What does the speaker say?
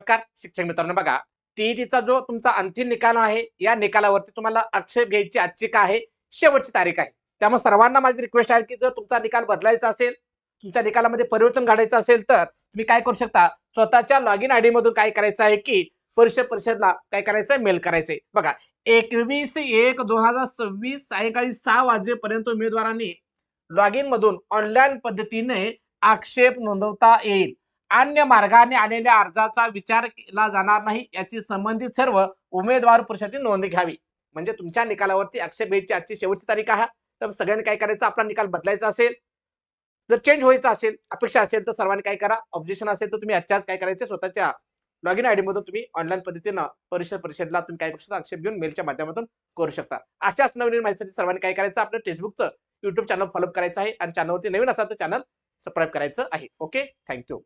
नमस्कार शिक्षक मित्रांनो, बघा टीईटीचा जो तुमचा अंतिम निकाल आहे या निकालावरती तुम्हाला आक्षेप घ्यायची आजची काय आहे शेवटची तारीख आहे. त्यामुळे सर्वांना माझी रिक्वेस्ट आहे की जर तुमचा निकाल बदलायचा असेल, तुमच्या निकालामध्ये परिवर्तन घडायचं असेल तर तुम्ही काय करू शकता, स्वतःच्या लॉगिन आयडी मधून काय करायचं आहे की परिषदला काय करायचंय, मेल करायचंय. बघा 21/1/2026 सायंकाळी 6 वाजेपर्यंत उमेदवारांनी लॉगिन मधून ऑनलाईन पद्धतीने आक्षेप नोंदवता येईल. अन्य मार्गाने आलेल्या अर्जाचा विचार केला जाणार नाही याची संबंधित सर्व उमेदवार परिषदेने नोंद घ्यावी. म्हणजे तुमच्या निकालावरती आक्षेप घ्यायची आजची शेवटची तारीख आहे. तर सगळ्यांनी काय करायचं, आपला निकाल बदलायचा असेल, जर चेंज व्हायचा असेल, अपेक्षा असेल तर सर्वांनी काय करा, ऑब्जेक्शन असेल तर तुम्ही आजच्याच काय करायचे, स्वतःच्या लॉगिन आयडी मधून तुम्ही ऑनलाईन पद्धतीनं परिषदला तुम्ही काय करू शकता, आक्षेप घेऊन मेलच्या माध्यमातून करू शकता. अशाच नवीन माहितीसाठी सर्वांनी काय करायचं, आपलं फेसबुकचं युट्यूब चॅनल फॉलो करायचं आहे आणि चॅनलवरती नवीन असाल तर चॅनल सबस्क्राईब करायचं आहे. Okay, thank you.